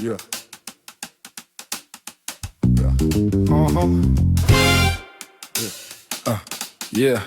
Yeah. Yeah. Yeah.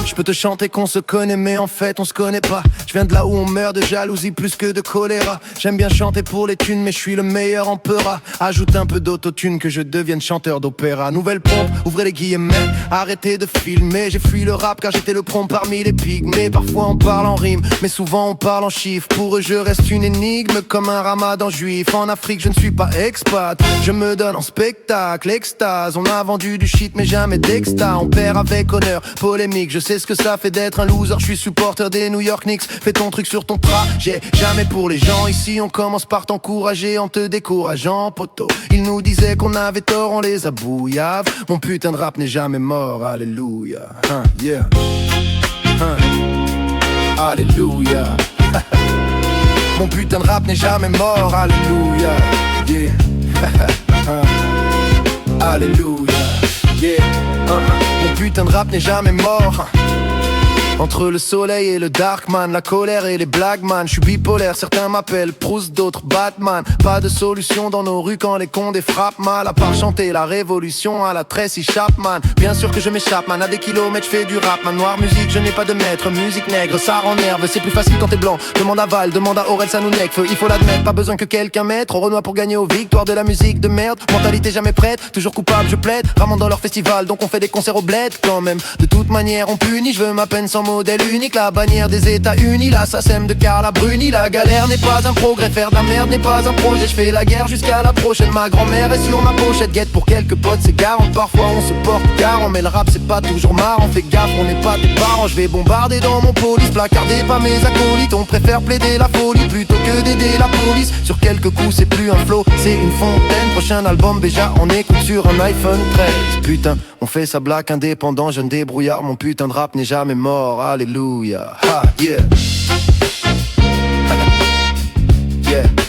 Je peux te chanter qu'on se connaît mais en fait on se connaît pas. Je viens de là où on meurt de jalousie plus que de choléra. J'aime bien chanter pour les thunes mais je suis le meilleur en peura. Ajoute un peu d'autotune que je devienne chanteur d'opéra. Nouvelle pompe, ouvrez les guillemets, arrêtez de filmer. J'ai fui le rap car j'étais le prompt parmi les pygmées. Parfois on parle en rime mais souvent on parle en chiffres. Pour eux je reste une énigme comme un ramadan juif. En Afrique je ne suis pas expat, je me donne en spectacle, extase. On a vendu du shit mais jamais d'exta. On perd avec honneur, polémique, je sais ce que ça fait d'être un loser. Je suis supporter des New York Knicks. Fais ton truc sur ton trajet, jamais pour les gens. Ici on commence par t'encourager en te décourageant, poteau. Ils nous disaient qu'on avait tort, on les a bouillave. Mon putain de rap n'est jamais mort, alléluia. Yeah. Alléluia. Mon putain de rap n'est jamais mort, alléluia. Yeah. Alléluia. Yeah. Mon putain de rap n'est jamais mort. Entre le soleil et le darkman, la colère et les blagueman. Je suis bipolaire, certains m'appellent Proust, d'autres Batman. Pas de solution dans nos rues quand les condés frappent mal. À part chanter la révolution à la Tracy Chapman. Bien sûr que je m'échappe man, à des kilomètres je fais du rap man. Noire musique, je n'ai pas de maître, musique nègre, ça rend nerve. C'est plus facile quand t'es blanc, demande à Val, demande à Aurel Sanounec. Il faut l'admettre, pas besoin que quelqu'un mette au Renoir pour gagner aux victoires de la musique de merde. Mentalité jamais prête, toujours coupable je plaide. Ramant dans leur festival, donc on fait des concerts au bled quand même. De toute manière on punit, je veux ma peine sans modèle unique, la bannière des États-Unis, la SACEM de Carla Bruni. La galère n'est pas un progrès, faire de la merde n'est pas un projet. Je fais la guerre jusqu'à la prochaine, ma grand-mère est sur ma pochette. Guette pour quelques potes, c'est garant, parfois on se porte garant. Mais le rap c'est pas toujours marrant, fais gaffe, on n'est pas tes parents. Je vais bombarder dans mon police, placarder pas mes acolytes. On préfère plaider la folie plutôt que d'aider la police. Sur quelques coups c'est plus un flow, c'est une fontaine. Prochain album déjà on écoute sur un iPhone 13. Putain, on fait sa blague indépendant, jeune débrouillard. Mon putain de rap n'est jamais mort, alléluia. Ha, yeah. Yeah.